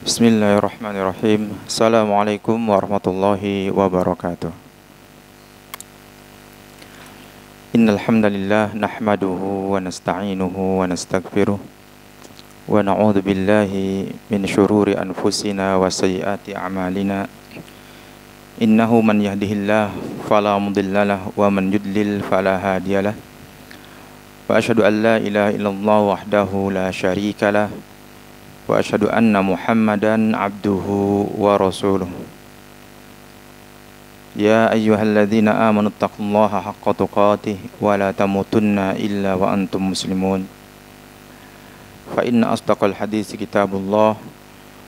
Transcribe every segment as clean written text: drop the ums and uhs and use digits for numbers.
Bismillahirrahmanirrahim. Assalamualaikum warahmatullahi wabarakatuh. Innal hamdalillah nahmaduhu wa nasta'inuhu wa nastaghfiruh wa na'udzu billahi min syururi anfusina wa sayyiati a'malina. Innahu man yahdihillahu fala mudhillalah wa man yudlil fala hadiyalah. Wa asyhadu an la ilaha illallah wahdahu la syarikalah wa asyhadu anna Muhammadan abduhu wa rasuluh. Ya ayyuhalladzina amanu taqullaha haqqa tuqatih wa la tamutunna illa wa antum muslimun. Fa inna asdaqal haditsi kitabullah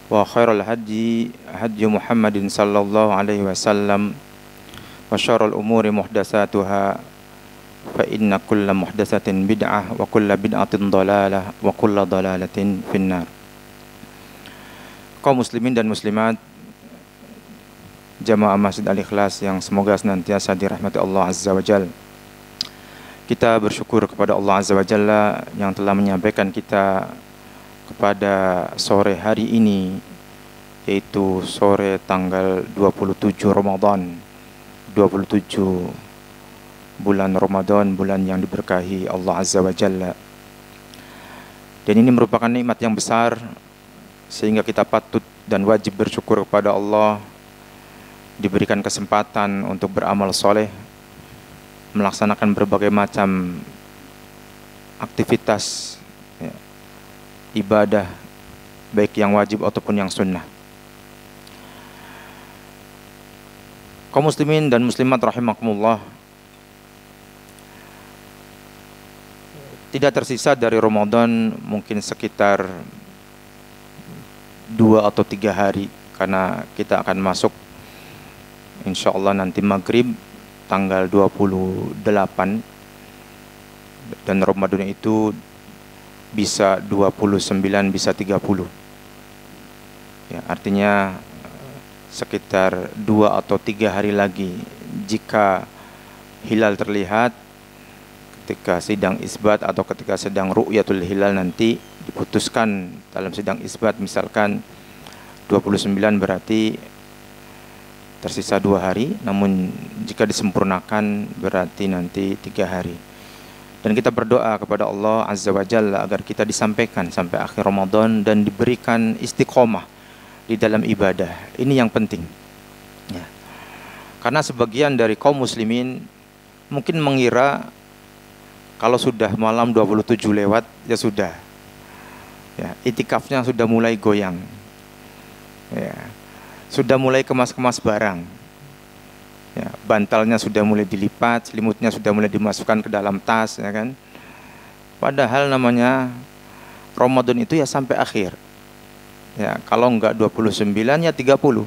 wa khairal hadyi hadyu Muhammadin sallallahu alaihi wasallam wa syarrul umuri muhdatsatuha fa inna kulla muhdatsatin bid'ah wa kulla bid'atin dhalalah wa kulla dhalalatin finnar. Kaum muslimin dan muslimat jamaah Masjid Al-Ikhlas yang semoga senantiasa dirahmati Allah Azza wa Jalla. Kita bersyukur kepada Allah Azza wa Jalla yang telah menyampaikan kita kepada sore hari ini, yaitu sore tanggal 27 Ramadan, 27 bulan Ramadan, bulan yang diberkahi Allah Azza wa Jalla. Dan ini merupakan nikmat yang besar, sehingga kita patut dan wajib bersyukur kepada Allah, diberikan kesempatan untuk beramal soleh, melaksanakan berbagai macam aktivitas ibadah, baik yang wajib ataupun yang sunnah. Kaum muslimin dan muslimat rahimakumullah, tidak tersisa dari Ramadan mungkin sekitar 2 atau 3 hari, karena kita akan masuk insyaallah nanti maghrib tanggal 28, dan Ramadan itu bisa 29, bisa 30 ya, artinya sekitar 2 atau 3 hari lagi jika hilal terlihat ketika sidang isbat atau ketika sedang ru'yatul hilal nanti diputuskan dalam sidang isbat, misalkan 29 berarti tersisa 2 hari, namun jika disempurnakan berarti nanti 3 hari. Dan kita berdoa kepada Allah Azza wa Jalla agar kita disampaikan sampai akhir Ramadan dan diberikan istiqomah di dalam ibadah. Ini yang penting ya. Karena sebagian dari kaum muslimin mungkin mengira kalau sudah malam 27 lewat ya sudah ya, itikafnya sudah mulai goyang ya, sudah mulai kemas-kemas barang ya, bantalnya sudah mulai dilipat, selimutnya sudah mulai dimasukkan ke dalam tas ya kan. Padahal namanya Ramadan itu ya sampai akhir ya, kalau enggak 29 ya 30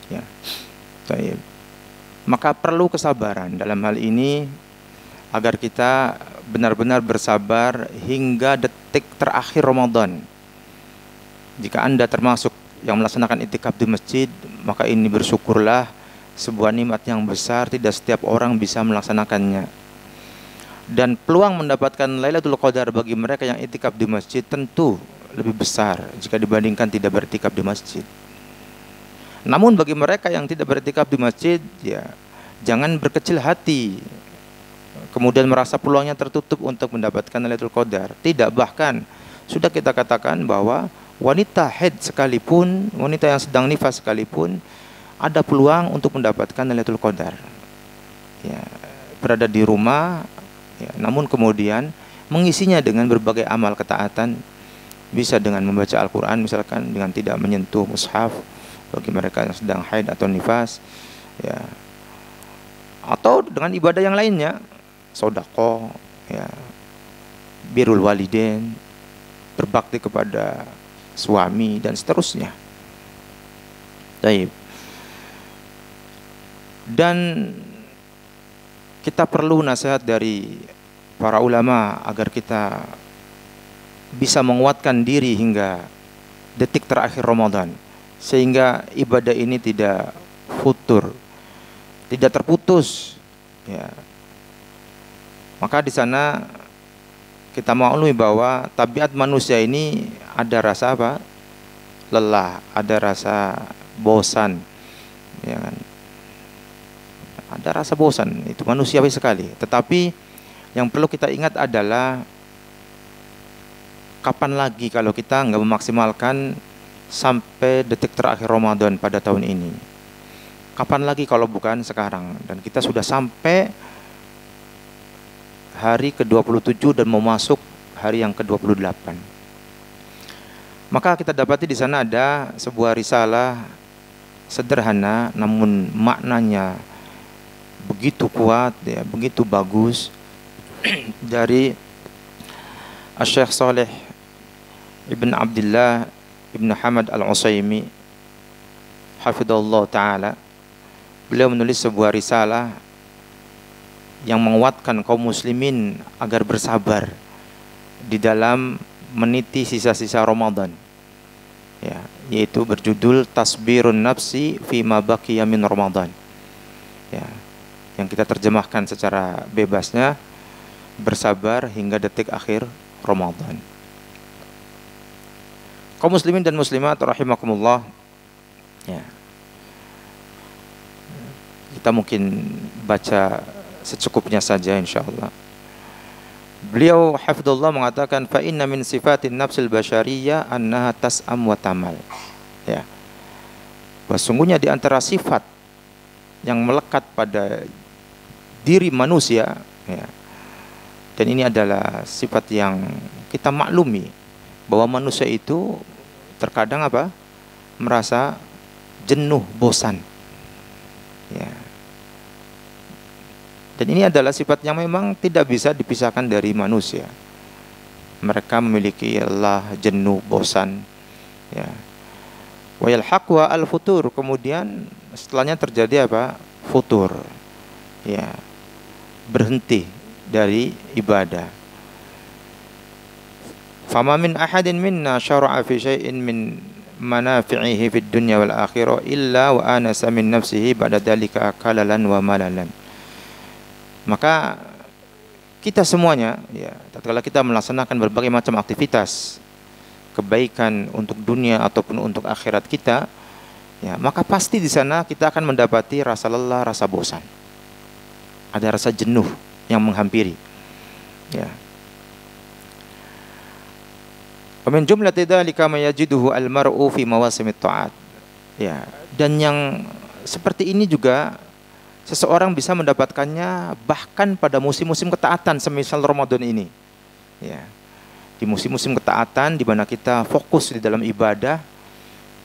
ya. Baik. Maka perlu kesabaran dalam hal ini agar kita benar-benar bersabar hingga detik terakhir Ramadan. Jika Anda termasuk yang melaksanakan itikaf di masjid, maka ini bersyukurlah, sebuah nikmat yang besar, tidak setiap orang bisa melaksanakannya. Dan peluang mendapatkan Lailatul Qadar bagi mereka yang itikaf di masjid tentu lebih besar jika dibandingkan tidak beriktikaf di masjid. Namun bagi mereka yang tidak beriktikaf di masjid, ya jangan berkecil hati, kemudian merasa peluangnya tertutup untuk mendapatkan Lailatul Qadar. Tidak, bahkan sudah kita katakan bahwa wanita haid sekalipun, wanita yang sedang nifas sekalipun, ada peluang untuk mendapatkan Lailatul Qadar ya, berada di rumah ya, namun kemudian mengisinya dengan berbagai amal ketaatan. Bisa dengan membaca Al-Quran, misalkan dengan tidak menyentuh mushaf bagi mereka yang sedang haid atau nifas ya, atau dengan ibadah yang lainnya, sedekah ya, birrul walidain, berbakti kepada suami dan seterusnya. Baik. Dan kita perlu nasihat dari para ulama agar kita bisa menguatkan diri hingga detik terakhir Ramadan, sehingga ibadah ini tidak futur, tidak terputus ya. Maka di sana kita maklumi bahwa tabiat manusia ini ada rasa apa? lelah, ada rasa bosan, ya kan? Ada rasa bosan, itu manusiawi sekali. Tetapi yang perlu kita ingat adalah kapan lagi kalau kita nggak memaksimalkan sampai detik terakhir Ramadan pada tahun ini? Kapan lagi kalau bukan sekarang? Dan kita sudah sampai hari ke-27 dan mau masuk hari yang ke-28. Maka kita dapati di sana ada sebuah risalah sederhana namun maknanya begitu kuat, ya, begitu bagus dari Syekh Saleh Ibn Abdullah Ibn Hamad Al-Utsaimin hafidhahullah ta'ala. Beliau menulis sebuah risalah yang menguatkan kaum muslimin agar bersabar di dalam meniti sisa-sisa Ramadan, ya, yaitu berjudul Tasbirun Nafsi Fima Baqiya min Ramadan, ya, yang kita terjemahkan secara bebasnya bersabar hingga detik akhir Ramadan. Kaum muslimin dan muslimat rahimakumullah, ya, kita mungkin baca secukupnya saja insyaallah. Beliau hafidhullah mengatakan fa inna min sifatin nafsil basyariyah annaha tas'am wa tamal, ya, bahwa sungguhnya di antara sifat yang melekat pada diri manusia, ya, dan ini adalah sifat yang kita maklumi bahwa manusia itu terkadang apa? Merasa jenuh, bosan, ya. Dan ini adalah sifat yang memang tidak bisa dipisahkan dari manusia. Mereka memiliki lelah, jenuh, bosan, ya. Wa yalhaqwa al-futur, kemudian setelahnya terjadi apa? Futur, ya, berhenti dari ibadah. Fama min ahadin minna syara'a fi syai'in min manafi'ihi fid dunya wal akhirah illa wa anasa min nafsihi ba'da dzalika kalalan wa malalan. Maka kita semuanya, ya, tatkala kita melaksanakan berbagai macam aktivitas kebaikan untuk dunia ataupun untuk akhirat kita, ya, maka pasti di sana kita akan mendapati rasa lelah, rasa bosan. Ada rasa jenuh yang menghampiri, ya. Wa min jumlati dzalika ma yajiduhu al-mar'u fi mawasimit ta'at. Ya, dan yang seperti ini juga seseorang bisa mendapatkannya bahkan pada musim-musim ketaatan semisal Ramadan ini, ya. Di musim-musim ketaatan di mana kita fokus di dalam ibadah,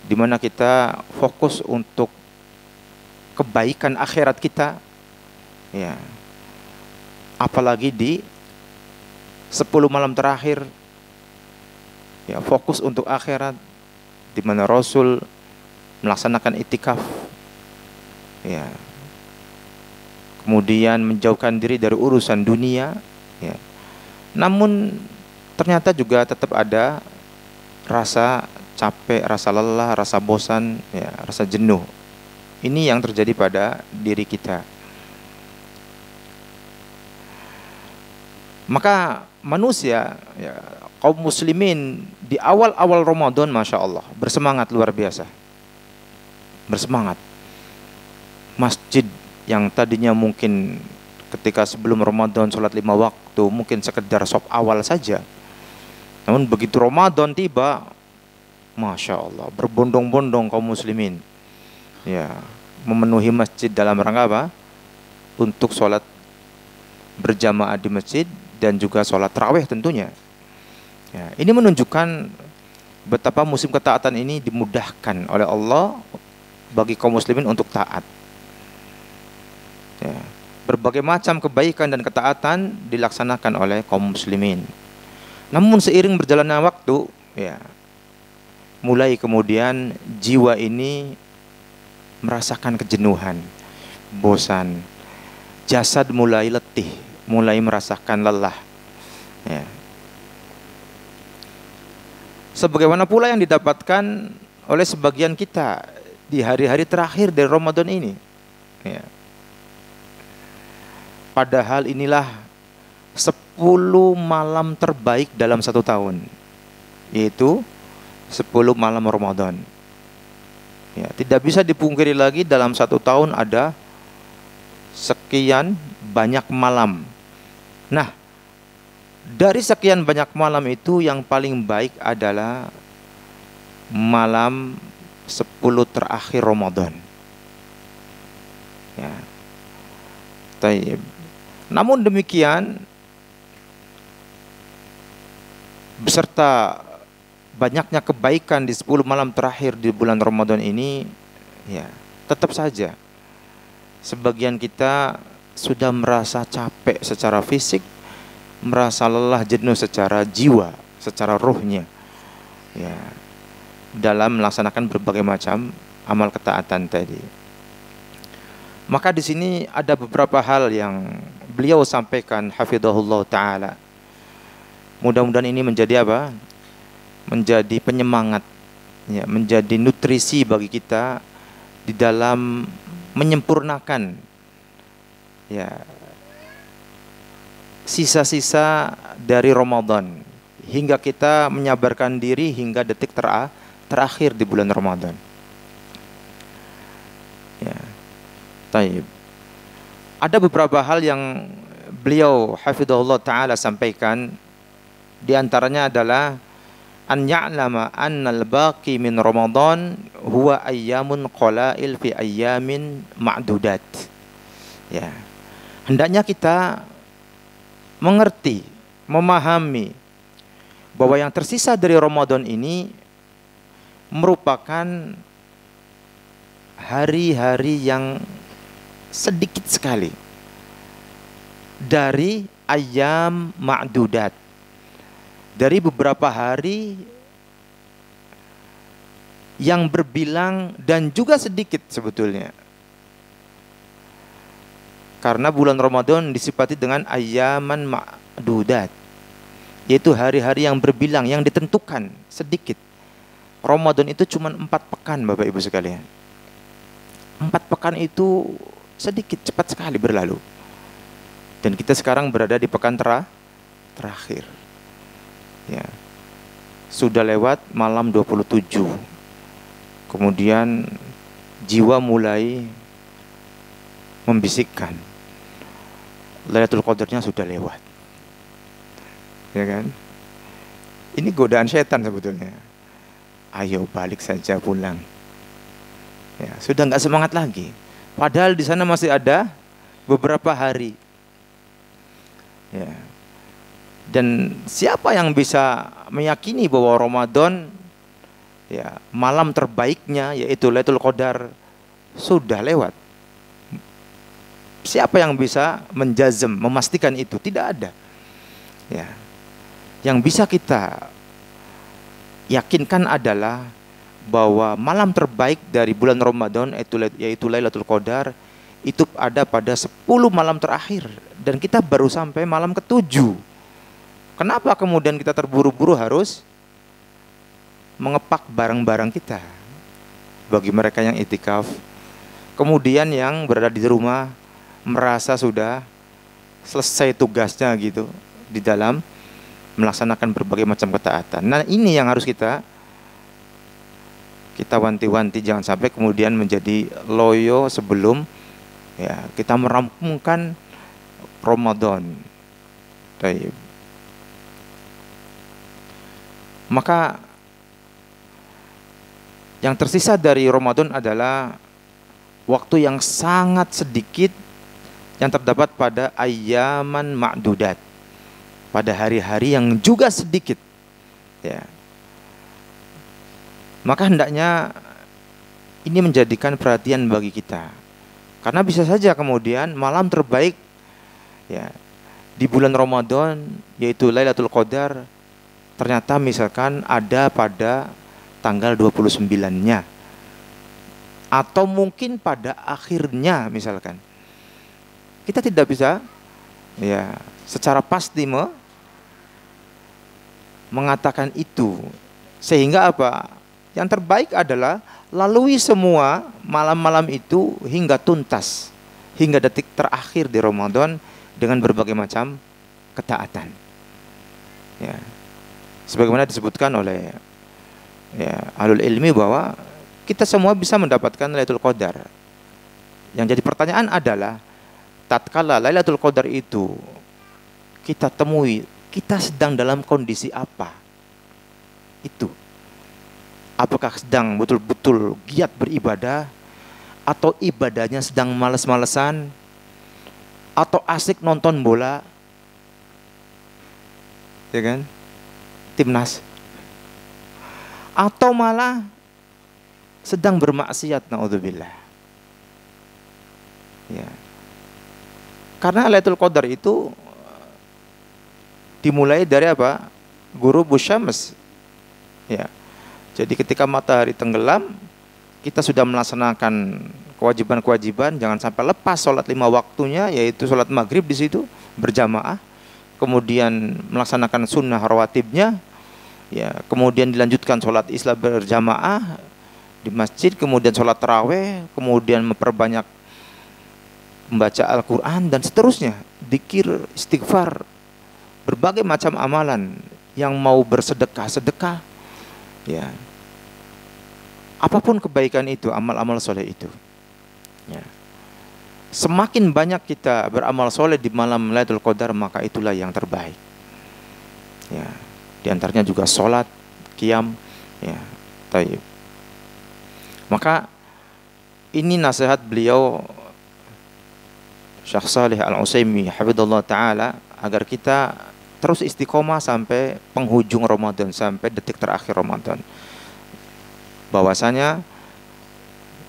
di mana kita fokus untuk kebaikan akhirat kita, ya. Apalagi di 10 malam terakhir, ya, fokus untuk akhirat, di mana Rasul melaksanakan itikaf, ya, kemudian menjauhkan diri dari urusan dunia, ya. Namun ternyata juga tetap ada rasa capek, rasa lelah, rasa bosan, ya, rasa jenuh. Ini yang terjadi pada diri kita. Maka manusia, ya, kaum muslimin di awal-awal Ramadan, Masya Allah, bersemangat luar biasa. Bersemangat. Masjid yang tadinya mungkin ketika sebelum Ramadan sholat 5 waktu mungkin sekedar shop awal saja, namun begitu Ramadan tiba, Masya Allah, berbondong-bondong kaum muslimin, ya, memenuhi masjid dalam rangka apa? Untuk sholat berjamaah di masjid dan juga sholat tarawih tentunya, ya. Ini menunjukkan betapa musim ketaatan ini dimudahkan oleh Allah bagi kaum muslimin untuk taat, ya. Berbagai macam kebaikan dan ketaatan dilaksanakan oleh kaum muslimin. Namun seiring berjalannya waktu, ya, mulai kemudian jiwa ini merasakan kejenuhan, bosan, jasad mulai letih, mulai merasakan lelah, ya. Sebagaimana pula yang didapatkan oleh sebagian kita di hari-hari terakhir dari Ramadan ini, ya. Padahal inilah 10 malam terbaik dalam 1 tahun, yaitu 10 malam Ramadan. Ya, tidak bisa dipungkiri lagi dalam 1 tahun ada sekian banyak malam. Nah, dari sekian banyak malam itu yang paling baik adalah malam 10 terakhir Ramadan. Ya. Taib. Namun demikian, beserta banyaknya kebaikan di 10 malam terakhir di bulan Ramadan ini, ya, tetap saja sebagian kita sudah merasa capek secara fisik, merasa lelah jenuh secara jiwa, secara ruhnya, ya, dalam melaksanakan berbagai macam amal ketaatan tadi. Maka di sini ada beberapa hal yang beliau sampaikan, hafizahullah taala. Mudah-mudahan ini menjadi apa? Menjadi penyemangat, ya, menjadi nutrisi bagi kita di dalam menyempurnakan, ya, sisa-sisa dari Ramadan hingga kita menyabarkan diri hingga detik terakhir di bulan Ramadan. Ya. Taib. Ada beberapa hal yang beliau hafizahullah taala sampaikan, di antaranya adalah an ya'lama annal baqi min Ramadan huwa ayyamun qalail fi ayyamin ma'dudat. Ya. Hendaknya kita mengerti, memahami bahwa yang tersisa dari Ramadan ini merupakan hari-hari yang sedikit sekali dari ayyam ma'dudat, dari beberapa hari yang berbilang dan juga sedikit sebetulnya. Karena bulan Ramadan disifati dengan ayyaman ma'dudat, yaitu hari-hari yang berbilang, yang ditentukan, sedikit. Ramadan itu cuma 4 pekan Bapak Ibu sekalian. 4 pekan itu sedikit, cepat sekali berlalu. Dan kita sekarang berada di pekan terakhir. Ya. Sudah lewat malam 27. Kemudian jiwa mulai membisikkan, Lailatul Qadarnya sudah lewat. Ya kan? Ini godaan setan sebetulnya. Ayo balik saja pulang. Ya, sudah nggak semangat lagi. Padahal di sana masih ada beberapa hari. Ya. Dan siapa yang bisa meyakini bahwa Ramadan, ya, malam terbaiknya yaitu Lailatul Qadar sudah lewat? Siapa yang bisa menjazm, memastikan itu? Tidak ada. Ya. Yang bisa kita yakinkan adalah bahwa malam terbaik dari bulan Ramadan yaitu Lailatul Qadar itu ada pada 10 malam terakhir, dan kita baru sampai malam ke-7. Kenapa kemudian kita terburu-buru harus mengepak barang-barang kita? Bagi mereka yang itikaf, kemudian yang berada di rumah merasa sudah selesai tugasnya gitu di dalam melaksanakan berbagai macam ketaatan. Nah, ini yang harus kita wanti-wanti, jangan sampai kemudian menjadi loyo sebelum, ya, kita merampungkan Ramadan. Baik. Maka yang tersisa dari Ramadan adalah waktu yang sangat sedikit yang terdapat pada ayyaman ma'dudat, pada hari-hari yang juga sedikit, ya. Maka hendaknya ini menjadikan perhatian bagi kita, karena bisa saja kemudian malam terbaik, ya, di bulan Ramadan yaitu Lailatul Qadar ternyata misalkan ada pada tanggal 29-nya, atau mungkin pada akhirnya misalkan. Kita tidak bisa, ya, secara pasti mengatakan itu. Sehingga apa? Yang terbaik adalah lalui semua malam-malam itu hingga tuntas, hingga detik terakhir di Ramadan dengan berbagai macam ketaatan. Ya. Sebagaimana disebutkan oleh ya ahlul ilmi bahwa kita semua bisa mendapatkan Lailatul Qadar. Yang jadi pertanyaan adalah, tatkala Lailatul Qadar itu kita temui, kita sedang dalam kondisi apa? Itu. Apakah sedang betul-betul giat beribadah, atau ibadahnya sedang males-malesan, atau asik nonton bola, ya kan? Timnas. Atau malah sedang bermaksiat, naudzubillah. Ya. Karena Lailatul Qadar itu dimulai dari apa? Ghurubus syams. Ya. Jadi ketika matahari tenggelam, kita sudah melaksanakan kewajiban-kewajiban, jangan sampai lepas sholat 5 waktunya, yaitu sholat maghrib di situ berjamaah, kemudian melaksanakan sunnah rawatibnya, ya, kemudian dilanjutkan sholat isya berjamaah di masjid, kemudian sholat taraweh, kemudian memperbanyak membaca Al-Quran dan seterusnya, dzikir, istighfar, berbagai macam amalan. Yang mau bersedekah, ya, apapun kebaikan itu, amal-amal soleh itu, ya. Semakin banyak kita beramal soleh di malam Lailatul Qadar, maka itulah yang terbaik. Ya, di antaranya juga sholat, qiyam, ya, taib. Maka ini nasihat beliau Syekh Shalih Al-Utsaimin hafizallahu taala, agar kita terus istiqomah sampai penghujung Ramadan, sampai detik terakhir Ramadan. Bahwasanya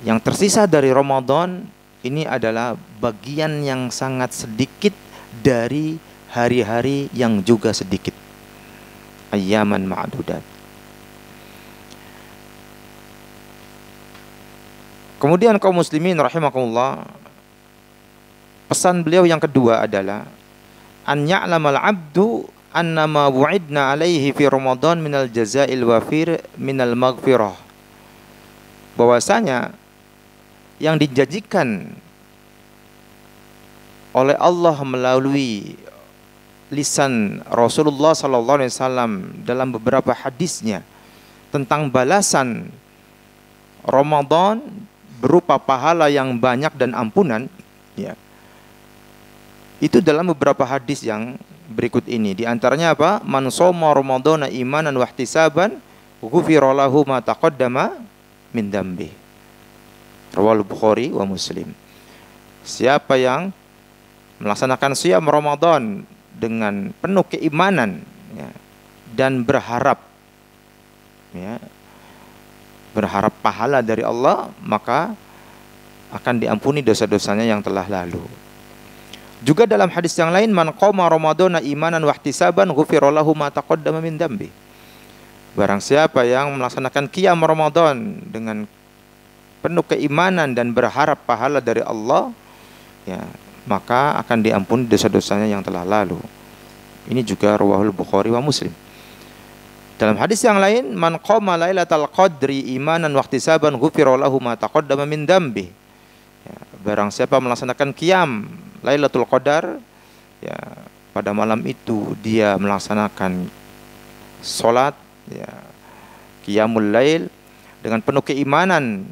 yang tersisa dari Ramadan ini adalah bagian yang sangat sedikit dari hari-hari yang juga sedikit. Ayyaman ma'dudat. Kemudian kaum muslimin rahimakumullah, pesan beliau yang kedua adalah an ya'lamal 'abdu annama wu'idna 'alaihi fi Ramadan minal jazaa'il wafir minal maghfirah. Bahwasanya yang dijanjikan oleh Allah melalui lisan Rasulullah sallallahu alaihi wasallam dalam beberapa hadisnya tentang balasan Ramadan berupa pahala yang banyak dan ampunan, ya. Itu dalam beberapa hadis yang berikut ini. Di antaranya apa? Man shoma ramadhana imanan wa ihtisaban ghufira lahu ma taqaddama min dambi. Rawal Bukhari wa Muslim. Siapa yang melaksanakan siam Ramadan dengan penuh keimanan, ya, dan berharap, ya, berharap pahala dari Allah, maka akan diampuni dosa-dosanya yang telah lalu. Juga dalam hadis yang lain, man qama ramadhana imanan wa ihtisaban ghufira lahu ma taqaddama min dambi. Barang siapa yang melaksanakan qiyam Ramadan dengan penuh keimanan dan berharap pahala dari Allah, ya, maka akan diampuni dosa-dosanya yang telah lalu. Ini juga rawahul Bukhari wa Muslim. Dalam hadis yang lain, man qama lailatal qadri imanan wa ihtisaban ghufira lahu ma taqaddama min dambi. Ya, barang siapa melaksanakan qiyam Lailatul Qadar, ya, pada malam itu dia melaksanakan sholat, ya, qiyamul lail dengan penuh keimanan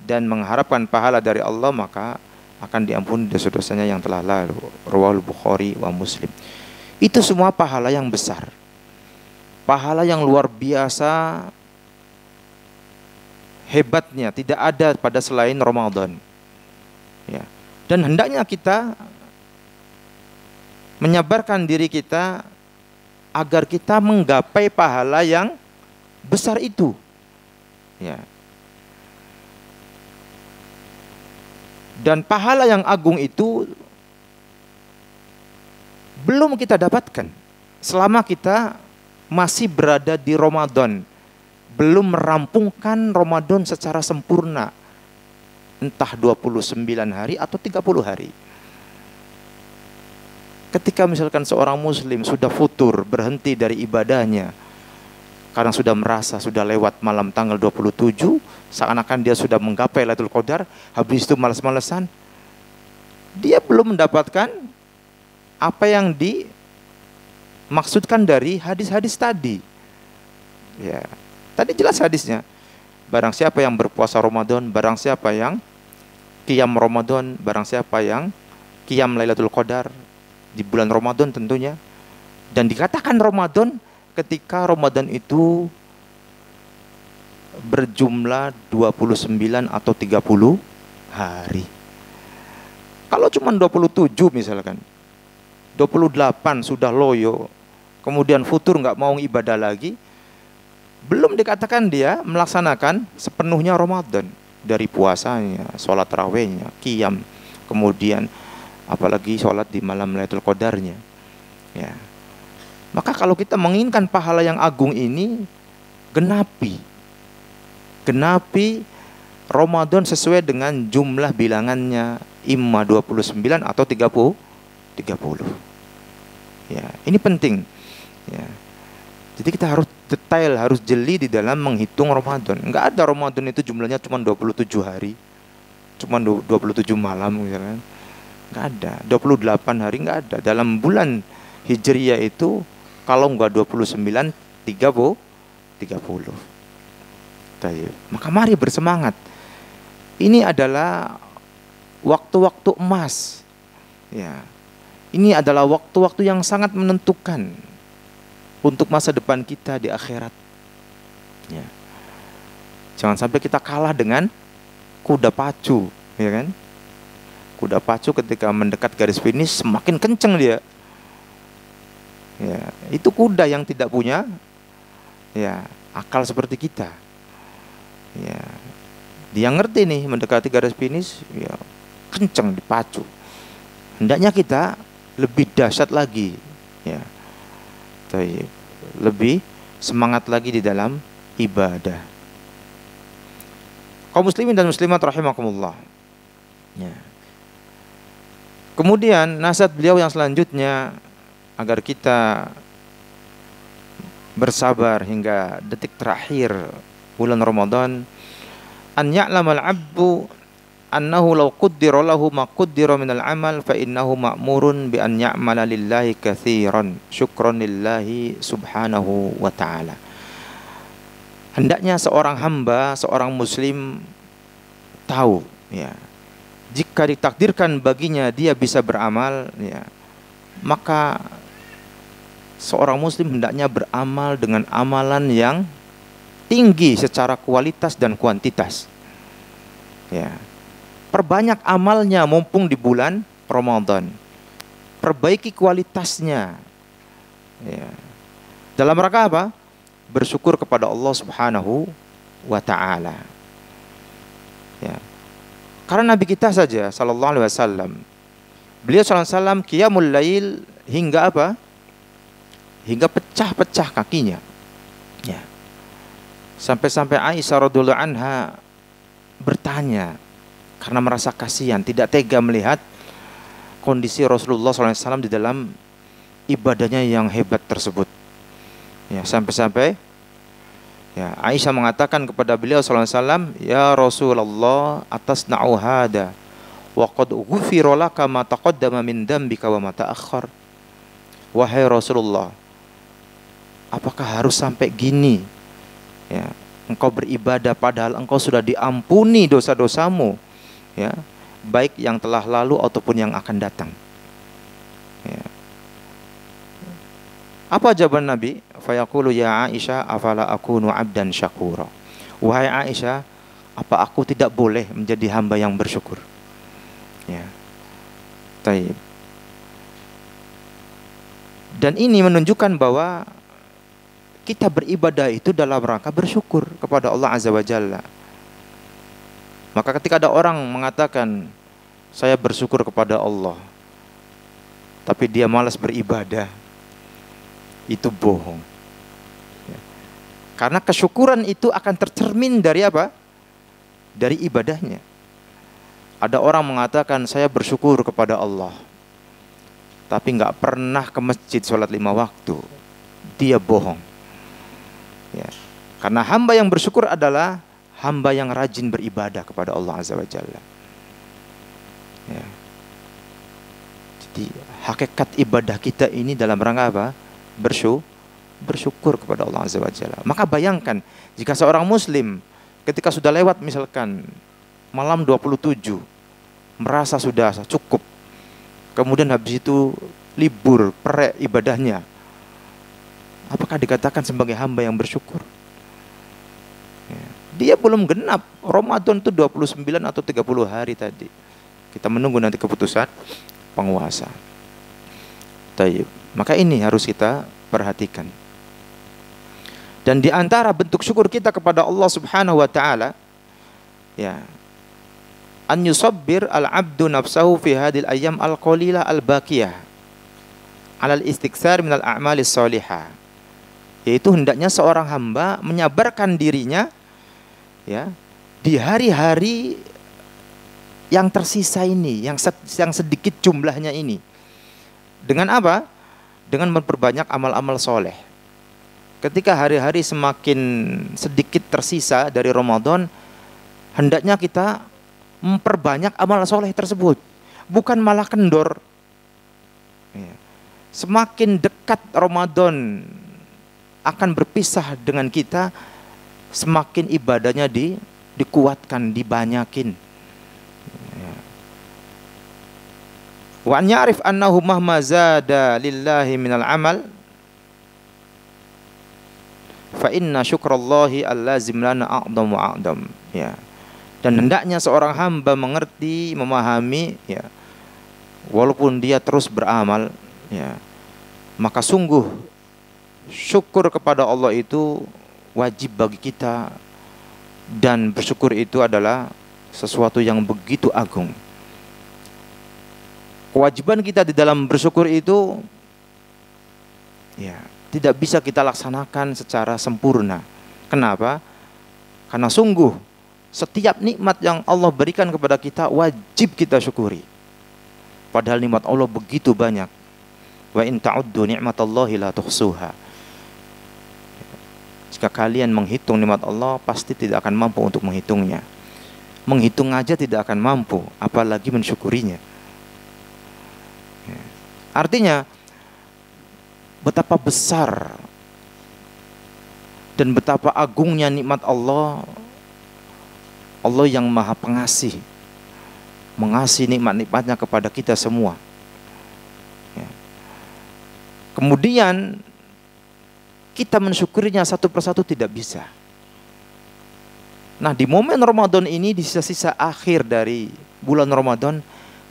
dan mengharapkan pahala dari Allah, maka akan diampuni dosa-dosanya yang telah lalu. Rawahul Bukhari wa Muslim. Itu semua pahala yang besar, pahala yang luar biasa hebatnya, tidak ada pada selain Ramadan, ya. Dan hendaknya kita menyabarkan diri kita agar kita menggapai pahala yang besar itu, ya. Dan pahala yang agung itu belum kita dapatkan selama kita masih berada di Ramadan, belum merampungkan Ramadan secara sempurna, entah 29 hari atau 30 hari. Ketika misalkan seorang muslim sudah futur, berhenti dari ibadahnya karena sudah merasa sudah lewat malam tanggal 27, seakan-akan dia sudah menggapai Lailatul Qadar, habis itu malas-malesan, dia belum mendapatkan apa yang dimaksudkan dari hadis-hadis tadi, ya. Tadi jelas hadisnya. Barang siapa yang berpuasa Ramadan, barang siapa yang qiyam Ramadan, barang siapa yang qiyam Lailatul Qadar di bulan Ramadan tentunya. Dan dikatakan Ramadan ketika Ramadan itu berjumlah 29 atau 30 hari. Kalau cuma 27 misalkan, 28 sudah loyo, kemudian futur nggak mau ibadah lagi, belum dikatakan dia melaksanakan sepenuhnya Ramadan. Dari puasanya, sholat tarawihnya, qiyam, kemudian apalagi sholat di malam Lailatul Qadarnya. Ya. Maka kalau kita menginginkan pahala yang agung ini, genapi Ramadan sesuai dengan jumlah bilangannya, imma 29 atau 30. Ya, ini penting. Ya. Jadi kita harus detail, harus jeli di dalam menghitung Ramadan. Enggak ada Ramadan itu jumlahnya cuma 27 hari. Cuma 27 malam misalnya. Enggak ada. 28 hari enggak ada. Dalam bulan Hijriyah itu kalau enggak 29, 30. Maka mari bersemangat. Ini adalah waktu-waktu emas. Ya. Ini adalah waktu-waktu yang sangat menentukan untuk masa depan kita di akhirat. Ya. Jangan sampai kita kalah dengan kuda pacu, ya kan? Kuda pacu ketika mendekat garis finish semakin kenceng dia. Ya, itu kuda yang tidak punya akal seperti kita. Ya, dia ngerti nih mendekati garis finish, ya kenceng dipacu. Hendaknya kita lebih dahsyat lagi, ya, lebih semangat lagi di dalam ibadah. Kaum muslimin dan muslimat rahimakumullah. Ya. Kemudian nasihat beliau yang selanjutnya agar kita bersabar hingga detik terakhir bulan Ramadan, an ya'lamal 'abdu annahu law qaddara lahu ma qaddara minal amal fa innahu ma'murun bi an ya'mala lillahi katsiran syukran lillahi subhanahu wa ta'ala. Hendaknya seorang hamba, seorang muslim tahu, ya, jika ditakdirkan baginya dia bisa beramal, ya, maka seorang muslim hendaknya beramal dengan amalan yang tinggi secara kualitas dan kuantitas. Ya. Perbanyak amalnya mumpung di bulan Ramadan. Perbaiki kualitasnya. Ya. Dalam rangka apa? Bersyukur kepada Allah Subhanahu wa ta'ala. Ya. Karena Nabi kita saja sallallahu alaihi wasallam, beliau sallallahu alaihi wasallam qiyamul lail hingga apa? Hingga pecah-pecah kakinya. Ya. Sampai-sampai Aisyah radhiyallahu anha bertanya karena merasa kasihan, tidak tega melihat kondisi Rasulullah SAW di dalam ibadahnya yang hebat tersebut. Ya, sampai-sampai ya, Aisyah mengatakan kepada beliau SAW, ya Rasulullah, atasna'u hada wa qad ghufira laka ma taqaddama min dambika wa ma ta'akhkhar. Wahai Rasulullah, apakah harus sampai gini? Ya, engkau beribadah padahal engkau sudah diampuni dosa-dosamu, ya, baik yang telah lalu ataupun yang akan datang. Ya. Apa jawaban Nabi? Fayaqulu ya Aisyah afala akunu abdan syakura. Wahai Aisyah, apa aku tidak boleh menjadi hamba yang bersyukur? Ya. Taib. Dan ini menunjukkan bahwa kita beribadah itu dalam rangka bersyukur kepada Allah Azza wa Jalla. Maka ketika ada orang mengatakan saya bersyukur kepada Allah, tapi dia malas beribadah, itu bohong. Karena kesyukuran itu akan tercermin dari apa? Dari ibadahnya. Ada orang mengatakan saya bersyukur kepada Allah, tapi nggak pernah ke masjid sholat 5 waktu. Dia bohong. Ya. Karena hamba yang bersyukur adalah hamba yang rajin beribadah kepada Allah Azza wa Jalla. Ya. Jadi hakikat ibadah kita ini dalam rangka apa? bersyukur kepada Allah Azza wa Jalla. Maka bayangkan jika seorang muslim ketika sudah lewat misalkan malam 27 merasa sudah cukup, kemudian habis itu libur perek ibadahnya, apakah dikatakan sebagai hamba yang bersyukur? Dia belum genap Ramadan itu 29 atau 30 hari tadi. Kita menunggu nanti keputusan penguasa. Tayyib. Maka ini harus kita perhatikan. Dan di antara bentuk syukur kita kepada Allah Subhanahu wa taala, ya, an yusabbir al-'abdu nafsahu fi hadhil ayyam al-qalilah al-baqiyah 'ala al-istiksar min al-a'malis shalihah. Yaitu hendaknya seorang hamba menyabarkan dirinya, ya, di hari-hari yang tersisa ini, yang sedikit jumlahnya ini. Dengan apa? Dengan memperbanyak amal-amal soleh. Ketika hari-hari semakin sedikit tersisa dari Ramadan, hendaknya kita memperbanyak amal soleh tersebut, bukan malah kendor. Semakin dekat Ramadan akan berpisah dengan kita, semakin ibadahnya dikuatkan, dibanyakin. Wa an ya'rif annahu mahma zada lillahi minal amal fa inna syukrallahi allazim lana a'dam wa a'dam. Ya. Dan hendaknya seorang hamba mengerti, memahami, ya, walaupun dia terus beramal, ya, maka sungguh syukur kepada Allah itu wajib bagi kita, dan bersyukur itu adalah sesuatu yang begitu agung. Kewajiban kita di dalam bersyukur itu, ya, tidak bisa kita laksanakan secara sempurna. Kenapa? Karena sungguh setiap nikmat yang Allah berikan kepada kita wajib kita syukuri. Padahal nikmat Allah begitu banyak. Wa in ta'uddu ni'matallahi la tuhsuha. Jika kalian menghitung nikmat Allah, pasti tidak akan mampu untuk menghitungnya. Menghitung aja tidak akan mampu, apalagi mensyukurinya. Artinya betapa besar dan betapa agungnya nikmat Allah. Allah yang maha pengasih, mengasih nikmat-nikmatnya kepada kita semua. Kemudian kita mensyukurinya satu persatu tidak bisa. Nah, di momen Ramadan ini, di sisa-sisa akhir dari bulan Ramadan,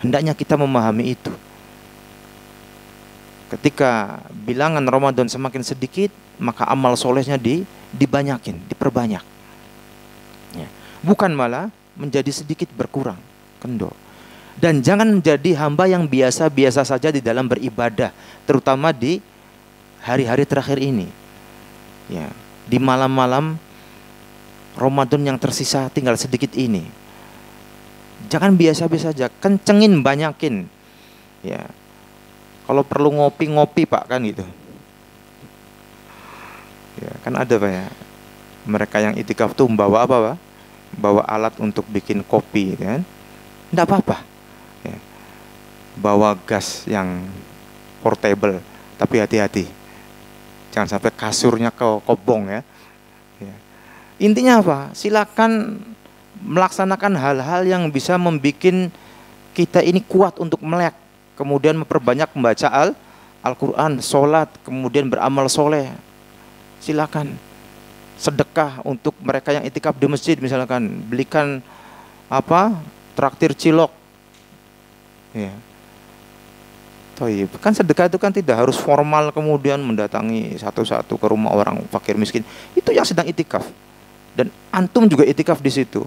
hendaknya kita memahami itu. Ketika bilangan Ramadan semakin sedikit, maka amal solehnya dibanyakin, diperbanyak. Ya. Bukan malah menjadi sedikit berkurang, kendor. Dan jangan menjadi hamba yang biasa-biasa saja di dalam beribadah, terutama di hari-hari terakhir ini. Ya, di malam-malam Ramadan yang tersisa tinggal sedikit ini. Jangan biasa-biasa saja, kencengin, banyakin. Ya. Kalau perlu ngopi Pak, kan gitu. Ya, kan ada Pak ya. Mereka yang itikaf tuh membawa apa Pak? Bawa alat untuk bikin kopi, kan? Enggak apa-apa. Ya. Bawa gas yang portable, tapi hati-hati. Jangan sampai kasurnya kobong ya. Ya. Intinya apa? Silakan melaksanakan hal-hal yang bisa membuat kita ini kuat untuk melek. Kemudian memperbanyak membaca Al-Quran, sholat, kemudian beramal soleh. Silakan. Sedekah untuk mereka yang itikaf di masjid, misalkan belikan traktir cilok. Ya. Kan sedekah itu kan tidak harus formal kemudian mendatangi satu-satu ke rumah orang fakir miskin. Itu yang sedang itikaf. Dan antum juga itikaf di situ.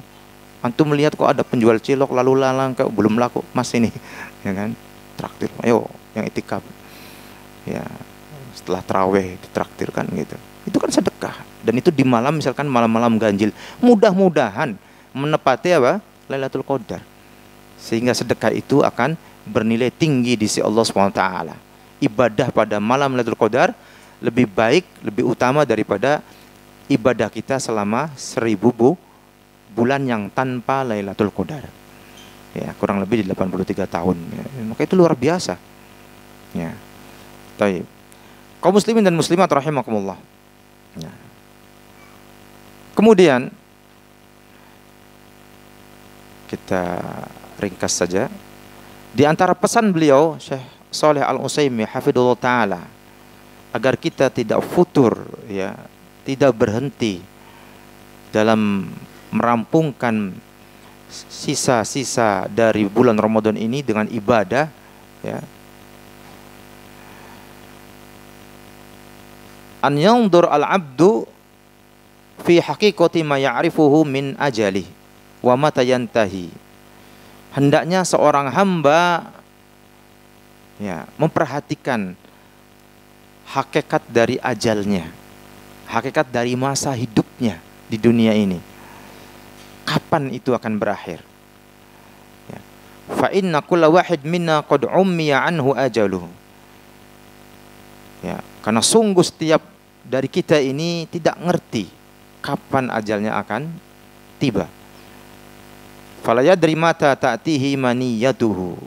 Antum melihat kok ada penjual cilok lalu lalang, kok belum laku, Mas ini, ya kan? Traktir, ayo yang itikaf. Ya, setelah tarawih ditraktirkan gitu. Itu kan sedekah. Dan itu di malam, misalkan malam-malam ganjil. Mudah-mudahan menepati Lailatul Qadar. Sehingga sedekah itu akan bernilai tinggi di sisi Allah SWT. Ibadah pada malam Lailatul Qadar lebih baik, lebih utama daripada ibadah kita selama 1000 bulan yang tanpa Lailatul Qadar. Ya, kurang lebih di 83 tahun. Ya. Maka itu luar biasa. Ya. Baik. Kaum muslimin dan muslimat rahimakumullah. Ya. Kemudian kita ringkas saja. Di antara pesan beliau Syekh Shalih Al-Utsaimin hafidhullah taala, agar kita tidak futur, ya, tidak berhenti dalam merampungkan sisa-sisa dari bulan Ramadan ini dengan ibadah, ya. An yanzur al-'abdu fi haqiqati ma ya'rifuhu min ajali wa mata yantahi. Hendaknya seorang hamba, ya, memperhatikan hakikat dari ajalnya, hakikat dari masa hidupnya di dunia ini. Kapan itu akan berakhir? Ya. Fa inna kulla wahid minna qad ummiya anhu ajaluhu. Ya, karena sungguh setiap dari kita ini tidak ngerti kapan ajalnya akan tiba. Fala yadri mata ta'tihi maniyatuhu.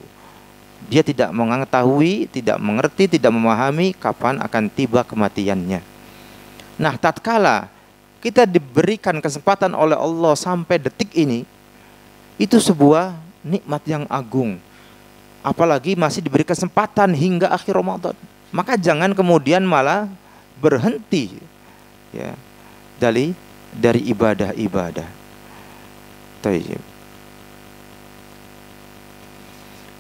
Dia tidak mengetahui, tidak mengerti, tidak memahami kapan akan tiba kematiannya. Nah, tatkala kita diberikan kesempatan oleh Allah sampai detik ini, itu sebuah nikmat yang agung. Apalagi masih diberi kesempatan hingga akhir Ramadan. Maka jangan kemudian malah berhenti, ya, dari ibadah-ibadah. Tayyib.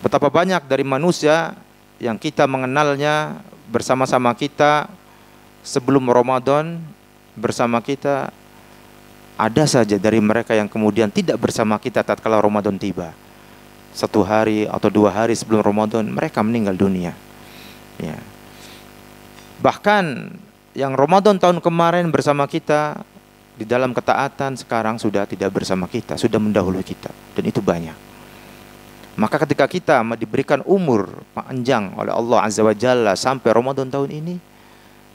Betapa banyak dari manusia yang kita mengenalnya bersama-sama kita sebelum Ramadan, bersama kita, ada saja dari mereka yang kemudian tidak bersama kita tatkala Ramadan tiba. 1 hari atau 2 hari sebelum Ramadan mereka meninggal dunia, ya. Bahkan yang Ramadan tahun kemarin bersama kita di dalam ketaatan, sekarang sudah tidak bersama kita, sudah mendahului kita, dan itu banyak. Maka ketika kita diberikan umur panjang oleh Allah Azza wa Jalla sampai Ramadan tahun ini,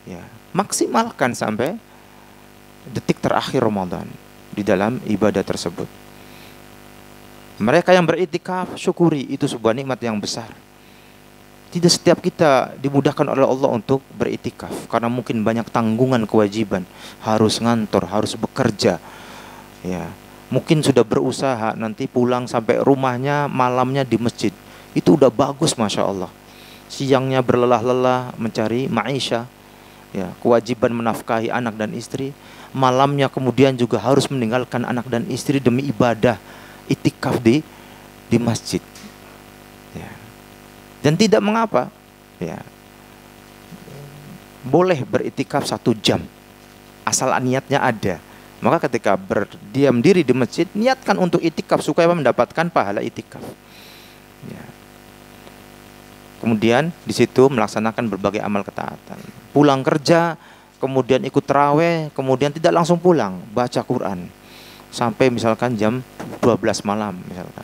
ya, maksimalkan sampai detik terakhir Ramadan di dalam ibadah tersebut. Mereka yang beriktikaf, syukuri, itu sebuah nikmat yang besar. Tidak setiap kita dimudahkan oleh Allah untuk beriktikaf, karena mungkin banyak tanggungan kewajiban, harus ngantor, harus bekerja, ya. Mungkin sudah berusaha, nanti pulang sampai rumahnya malamnya di masjid. Itu udah bagus, Masya Allah. Siangnya berlelah-lelah mencari maisha, ya, kewajiban menafkahi anak dan istri. Malamnya kemudian juga harus meninggalkan anak dan istri demi ibadah iktikaf di masjid, ya. Dan tidak mengapa, ya, boleh beriktikaf 1 jam asal niatnya ada. Maka ketika berdiam diri di masjid, niatkan untuk itikaf supaya mendapatkan pahala itikaf, ya. Kemudian di situ melaksanakan berbagai amal ketaatan. Pulang kerja, kemudian ikut tarawih, kemudian tidak langsung pulang, baca Quran sampai misalkan jam 12 malam misalkan,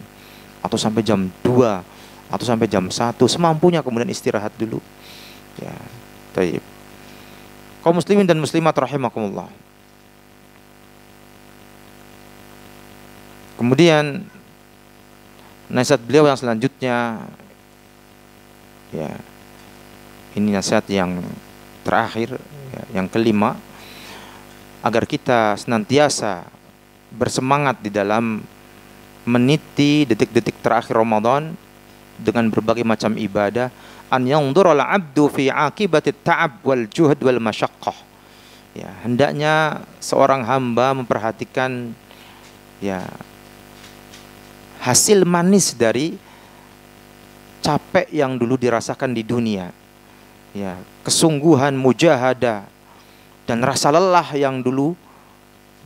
atau sampai jam 2, atau sampai jam 1, semampunya, kemudian istirahat dulu, ya. Taib. Kaum muslimin dan muslimat rahimakumullah. Kemudian nasihat beliau yang selanjutnya, ya, ini nasihat yang terakhir, ya, yang kelima, agar kita senantiasa bersemangat di dalam meniti detik-detik terakhir Ramadan dengan berbagai macam ibadah. An yanzura al-'abdu fi 'aqibati at-ta'ab wal juhd wal masyaqqah. Ya, hendaknya seorang hamba memperhatikan, ya, hasil manis dari capek yang dulu dirasakan di dunia, ya, kesungguhan, mujahadah, dan rasa lelah yang dulu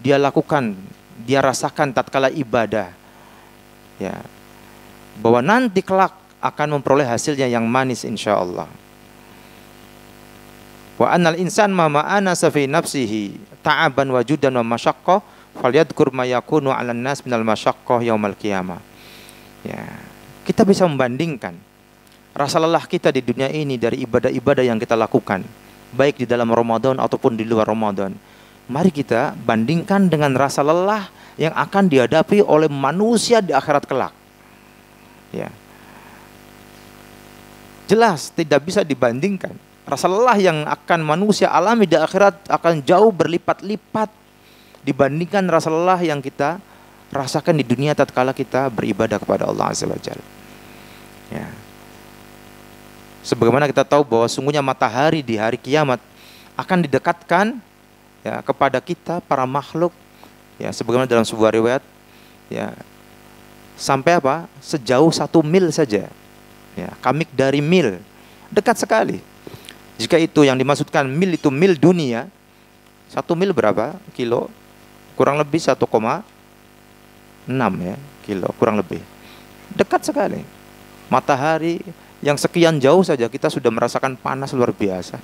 dia lakukan, dia rasakan tatkala ibadah, ya, bahwa nanti kelak akan memperoleh hasilnya yang manis insyaallah. Wa annal insan ma ma'anasa fi nafsihi ta'aban wa judan wa masyaqqah falyadhkur ma yakunu 'alan nas minal masyaqqah yaumal qiyamah. Ya, kita bisa membandingkan rasa lelah kita di dunia ini dari ibadah-ibadah yang kita lakukan, baik di dalam Ramadan ataupun di luar Ramadan. Mari kita bandingkan dengan rasa lelah yang akan dihadapi oleh manusia di akhirat kelak, ya. Jelas tidak bisa dibandingkan Rasa lelah yang akan manusia alami di akhirat akan jauh berlipat-lipat dibandingkan rasa lelah yang kita rasakan di dunia tatkala kita beribadah kepada Allah Azza wa Jalla. Ya. Sebagaimana kita tahu bahwa sungguhnya matahari di hari kiamat akan didekatkan ya kepada kita para makhluk ya, sebagaimana dalam sebuah riwayat ya, sampai apa? Sejauh 1 mil saja. Ya, kamik dari mil, dekat sekali. Jika itu yang dimaksudkan mil itu mil dunia, 1 mil berapa? Kilo? Kurang lebih 1,6 ya, kilo kurang lebih. Dekat sekali. Matahari yang sekian jauh saja kita sudah merasakan panas luar biasa.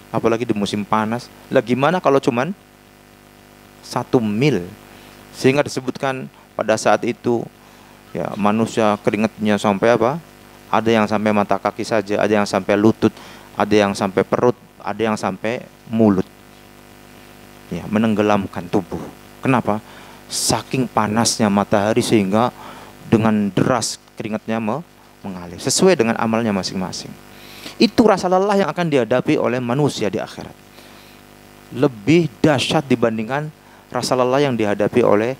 Apalagi di musim panas. Lah gimana kalau cuman 1 mil? Sehingga disebutkan pada saat itu ya manusia keringatnya sampai apa? Ada yang sampai mata kaki saja, ada yang sampai lutut, ada yang sampai perut, ada yang sampai mulut. Ya, menenggelamkan tubuh. Kenapa? Saking panasnya matahari sehingga dengan deras keringatnya mengalir sesuai dengan amalnya masing-masing. Itu rasa lelah yang akan dihadapi oleh manusia di akhirat. Lebih dahsyat dibandingkan rasa lelah yang dihadapi oleh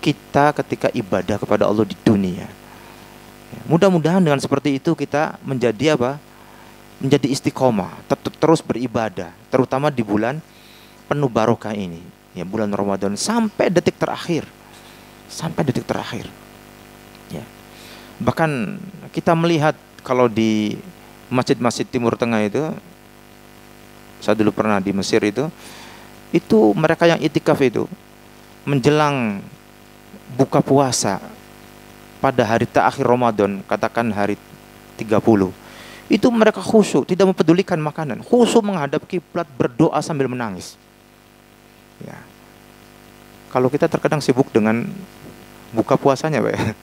kita ketika ibadah kepada Allah di dunia. Mudah-mudahan dengan seperti itu kita menjadi apa? Menjadi istiqomah, terus beribadah, terutama di bulan penuh barokah ini, ya bulan Ramadan sampai detik terakhir. Sampai detik terakhir. Ya. Bahkan kita melihat kalau di masjid-masjid Timur Tengah itu, saya dulu pernah di Mesir itu mereka yang itikaf itu menjelang buka puasa pada hari terakhir Ramadan, katakan hari 30, itu mereka khusyuk, tidak mempedulikan makanan, khusyuk menghadap kiblat, berdoa sambil menangis. Ya. Kalau kita terkadang sibuk dengan buka puasanya, Pak.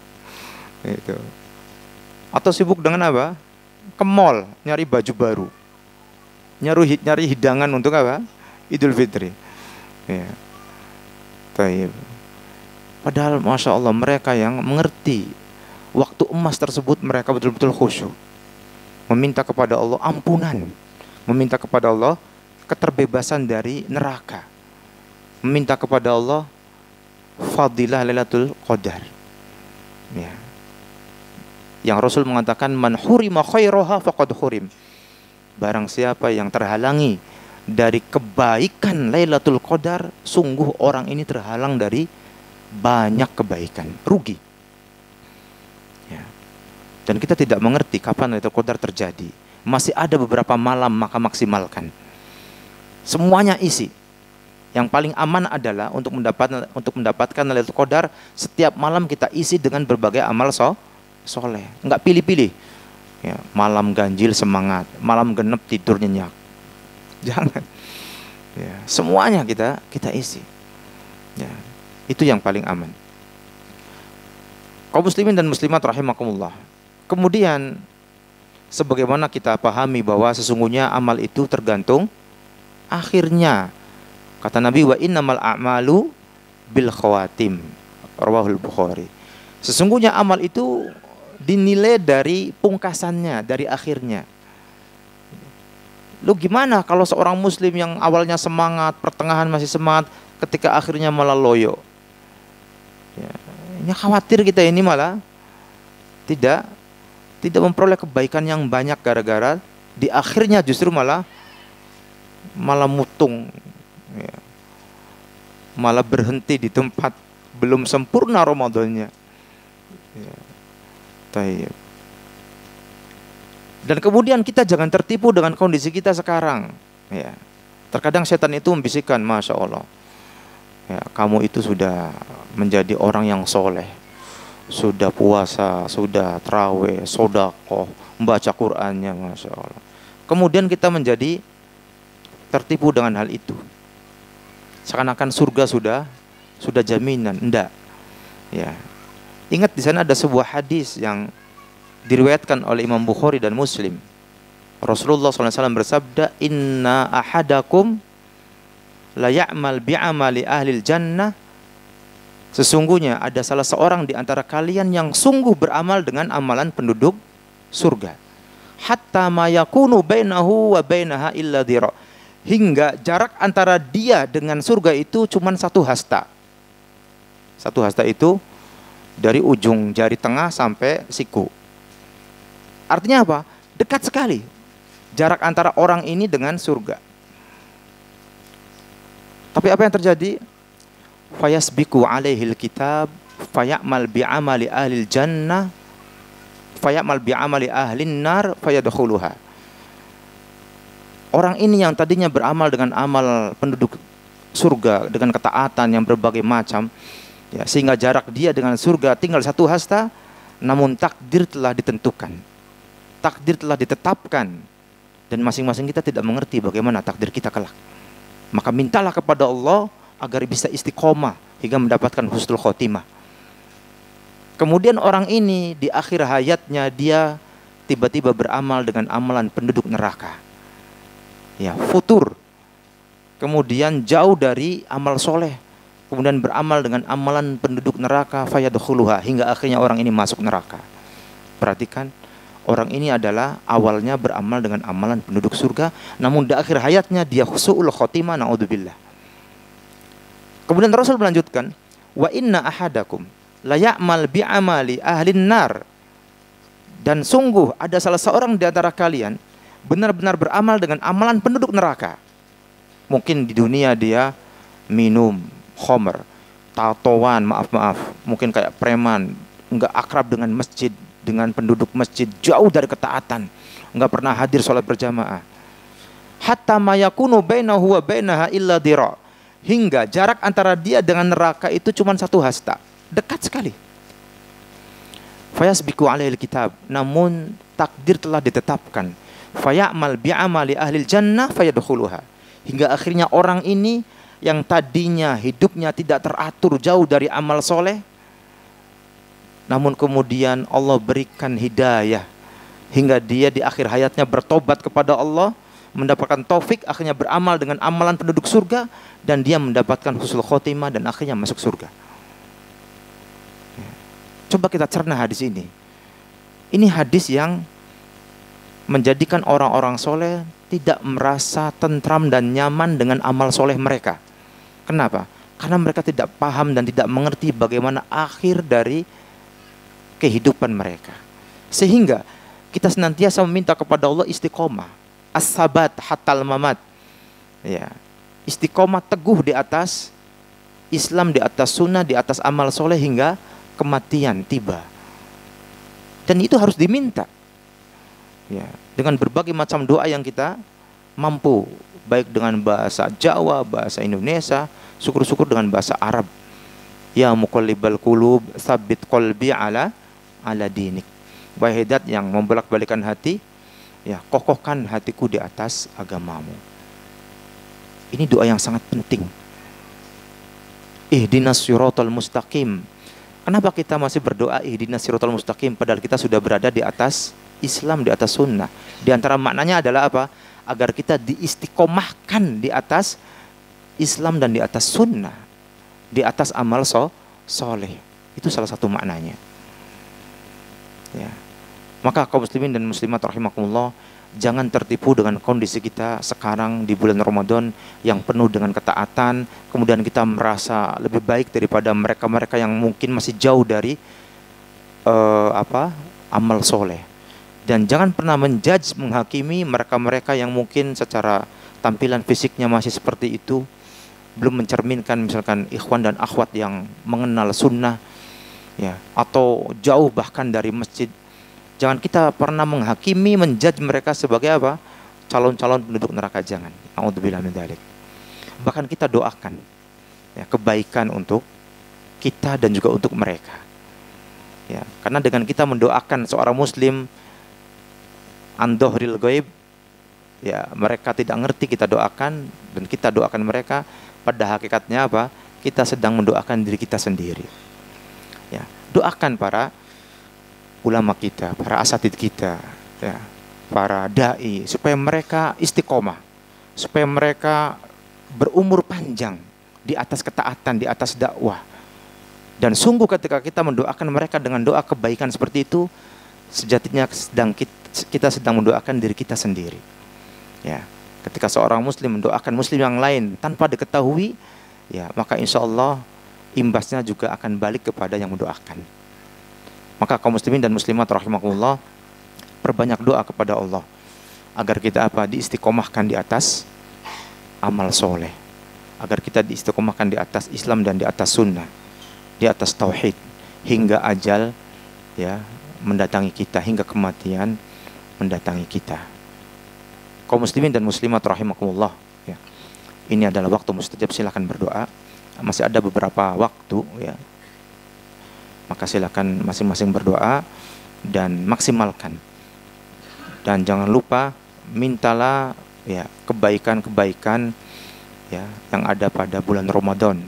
Itu. Atau sibuk dengan apa? Ke mall, nyari baju baru, nyari hidangan untuk apa? Idul Fitri. Ya. Taib. Padahal Masya Allah mereka yang mengerti waktu emas tersebut, mereka betul-betul khusyuk, meminta kepada Allah ampunan, meminta kepada Allah keterbebasan dari neraka, meminta kepada Allah fadilah Lailatul Qadar. Ya. Yang Rasul mengatakan man hurima khairaha faqad hurim. Barang siapa yang terhalangi dari kebaikan Lailatul Qadar, sungguh orang ini terhalang dari banyak kebaikan, rugi. Ya. Dan kita tidak mengerti kapan Lailatul Qadar terjadi. Masih ada beberapa malam, maka maksimalkan. Semuanya isi. Yang paling aman adalah untuk mendapatkan Lailatul Qadar, setiap malam kita isi dengan berbagai amal soleh, enggak pilih-pilih. Ya, malam ganjil semangat, malam genep tidur nyenyak. Jangan. Ya, semuanya kita isi. Ya, itu yang paling aman. Kaum muslimin dan muslimat rahimakumullah. Kemudian sebagaimana kita pahami bahwa sesungguhnya amal itu tergantung akhirnya. Kata Nabi, wa innamal a'malu bil khawatim. Rawahul Bukhari. Sesungguhnya amal itu dinilai dari pungkasannya, dari akhirnya. Lu gimana kalau seorang muslim yang awalnya semangat, pertengahan masih semangat, ketika akhirnya malah loyo? Ya, ini khawatir kita ini malah tidak memperoleh kebaikan yang banyak gara-gara di akhirnya justru malah mutung. Ya. Malah berhenti di tempat belum sempurna Ramadannya. Ya. Taib. Dan kemudian kita jangan tertipu dengan kondisi kita sekarang. Ya. Terkadang setan itu membisikkan, Masya Allah, ya, kamu itu sudah menjadi orang yang soleh, sudah puasa, sudah tarawih, sedekah, membaca Qur'annya, Masya Allah. Kemudian kita menjadi tertipu dengan hal itu. Seakan-akan surga sudah jaminan. Enggak. Ya. Ingat di sana ada sebuah hadis yang diriwayatkan oleh Imam Bukhari dan Muslim. Rasulullah SAW bersabda, inna ahadakum la ya'mal bi'amali ahlil jannah. Sesungguhnya ada salah seorang di antara kalian yang sungguh beramal dengan amalan penduduk surga. hatta ma yakunu bainahu wa bainaha illa dhira, hingga jarak antara dia dengan surga itu cuma 1 hasta. 1 hasta itu dari ujung jari tengah sampai siku. Artinya apa? Dekat sekali jarak antara orang ini dengan surga. Tapi apa yang terjadi? Fayasbiku alaihil kitab fayamal bi'amali ahlil jannah fayamal bi'amali ahlin nar fayadkhuluha. Orang ini yang tadinya beramal dengan amal penduduk surga dengan ketaatan yang berbagai macam, ya, sehingga jarak dia dengan surga tinggal 1 hasta, namun takdir telah ditentukan, takdir telah ditetapkan, dan masing-masing kita tidak mengerti bagaimana takdir kita kelak. Maka mintalah kepada Allah agar bisa istiqomah hingga mendapatkan husnul khotimah. Kemudian orang ini di akhir hayatnya dia tiba-tiba beramal dengan amalan penduduk neraka, ya, futur. Kemudian jauh dari amal soleh, kemudian beramal dengan amalan penduduk neraka, fayadkhuluha, hingga akhirnya orang ini masuk neraka. Perhatikan, orang ini adalah awalnya beramal dengan amalan penduduk surga, namun di akhir hayatnya dia su'ul khotimah, na'udzubillah. Kemudian Rasul melanjutkan, wa inna ahadakum la ya'mal bi'amali ahlin nar, dan sungguh ada salah seorang di antara kalian benar-benar beramal dengan amalan penduduk neraka. Mungkin di dunia dia minum khamr, tatoan, maaf, mungkin kayak preman, enggak akrab dengan masjid, dengan penduduk masjid, jauh dari ketaatan, enggak pernah hadir sholat berjamaah. Hatta ma yakunu bainahu wa bainaha illa dhira, hingga jarak antara dia dengan neraka itu cuma 1 hasta, dekat sekali. Fayasbiku alaihil kitab, namun takdir telah ditetapkan. Fayamal bi'amali ahlil jannah fayadkhuluha, hingga akhirnya orang ini yang tadinya hidupnya tidak teratur, jauh dari amal soleh, namun kemudian Allah berikan hidayah hingga dia di akhir hayatnya bertobat kepada Allah, mendapatkan taufik, akhirnya beramal dengan amalan penduduk surga, dan dia mendapatkan husnul khotimah dan akhirnya masuk surga. Coba kita cerna hadis ini. Ini hadis yang menjadikan orang-orang soleh tidak merasa tentram dan nyaman dengan amal soleh mereka. Kenapa? Karena mereka tidak paham dan tidak mengerti bagaimana akhir dari kehidupan mereka. Sehingga kita senantiasa meminta kepada Allah istiqomah, as-sabat hatal mamat, ya, istiqomah teguh di atas Islam, di atas sunnah, di atas amal soleh hingga kematian tiba. Dan itu harus diminta, ya, dengan berbagai macam doa yang kita mampu, baik dengan bahasa Jawa, bahasa Indonesia, syukur-syukur dengan bahasa Arab. Ya muqallibal qulub, tsabbit qalbi ala dinik. Wahai zat yang membolak-balikan hati, ya, kokohkan hatiku di atas agamamu. Ini doa yang sangat penting. Ihdinas siratal mustaqim. Kenapa kita masih berdoa ihdinas siratal mustaqim padahal kita sudah berada di atas Islam, di atas sunnah? Di antara maknanya adalah apa? Agar kita diistiqomahkan di atas Islam dan di atas sunnah, di atas amal soleh. Itu salah satu maknanya, ya. Maka kaum muslimin dan muslimat rahimakumullah, jangan tertipu dengan kondisi kita sekarang di bulan Ramadan yang penuh dengan ketaatan, kemudian kita merasa lebih baik daripada mereka-mereka yang mungkin masih jauh dari amal soleh. Dan jangan pernah menjudge, menghakimi mereka-mereka yang mungkin secara tampilan fisiknya masih seperti itu, belum mencerminkan misalkan ikhwan dan akhwat yang mengenal sunnah, ya, atau jauh bahkan dari masjid. Jangan kita pernah menghakimi, menjudge mereka sebagai apa? Calon-calon penduduk neraka, jangan. A'udzubillah min dzalik. Bahkan kita doakan, ya, kebaikan untuk kita dan juga untuk mereka. Ya, karena dengan kita mendoakan seorang muslim an dhahril ghaib, ya, mereka tidak ngerti kita doakan dan kita doakan mereka, pada hakikatnya apa? Kita sedang mendoakan diri kita sendiri. Ya, doakan para ulama kita, para asatid kita, ya, para dai, supaya mereka istiqomah, supaya mereka berumur panjang di atas ketaatan, di atas dakwah. Dan sungguh ketika kita mendoakan mereka dengan doa kebaikan seperti itu, sejatinya kita sedang mendoakan diri kita sendiri. Ya, ketika seorang muslim mendoakan muslim yang lain tanpa diketahui, ya, maka insya Allah imbasnya juga akan balik kepada yang mendoakan. Maka kaum muslimin dan muslimat rahimakumullah, perbanyak doa kepada Allah agar kita diistiqomahkan di atas amal soleh, agar kita diistiqomahkan di atas Islam dan di atas sunnah, di atas tauhid, hingga ajal, ya, mendatangi kita, hingga kematian mendatangi kita. Kaum muslimin dan muslimat rahimakumullah, ya, ini adalah waktu mustajab, silakan berdoa. Masih ada beberapa waktu, ya, maka silakan masing-masing berdoa dan maksimalkan. Dan jangan lupa mintalah, ya, kebaikan-kebaikan, ya, yang ada pada bulan Ramadan.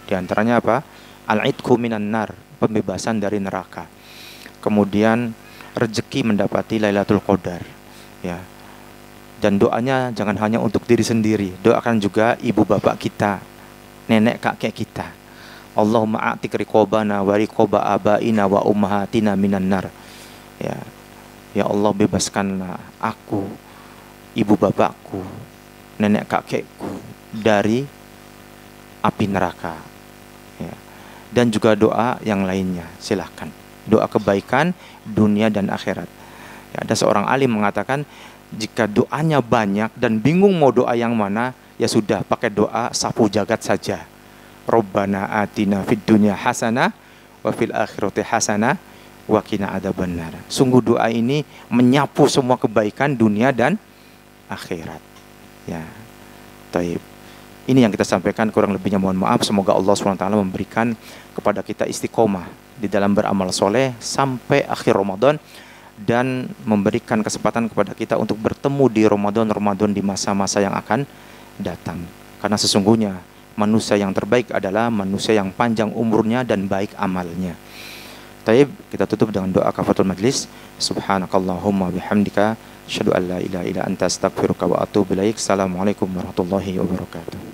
Di antaranya apa? Al-'idku minan nar, pembebasan dari neraka. Kemudian rezeki mendapati Lailatul Qadar, ya. Dan doanya jangan hanya untuk diri sendiri, doakan juga ibu bapak kita, nenek kakek kita. Allahumma a'tik riqabana wa riqaba abaina wa ummahatina minan nar. Ya. Ya Allah, bebaskanlah aku, ibu bapakku, nenek kakekku dari api neraka. Ya. Dan juga doa yang lainnya, silahkan. Doa kebaikan dunia dan akhirat. Ya, ada seorang alim mengatakan, jika doanya banyak dan bingung mau doa yang mana, ya sudah, pakai doa sapu jagat saja. Rabbana atina fid dunya hasanah wa fil akhirati hasanah wa qina adzabannar. Sungguh doa ini menyapu semua kebaikan dunia dan akhirat. Ya. Taib. Ini yang kita sampaikan, kurang lebihnya mohon maaf. Semoga Allah SWT memberikan kepada kita istiqomah di dalam beramal soleh sampai akhir Ramadan, dan memberikan kesempatan kepada kita untuk bertemu di Ramadan di masa-masa yang akan datang. Karena sesungguhnya manusia yang terbaik adalah manusia yang panjang umurnya dan baik amalnya. Taib, kita tutup dengan doa kafatul majlis. Subhanakallahumma bihamdika asyhadu an la ilaha illa anta astaghfiruka wa atubu ilaik. Assalamualaikum warahmatullahi wabarakatuh.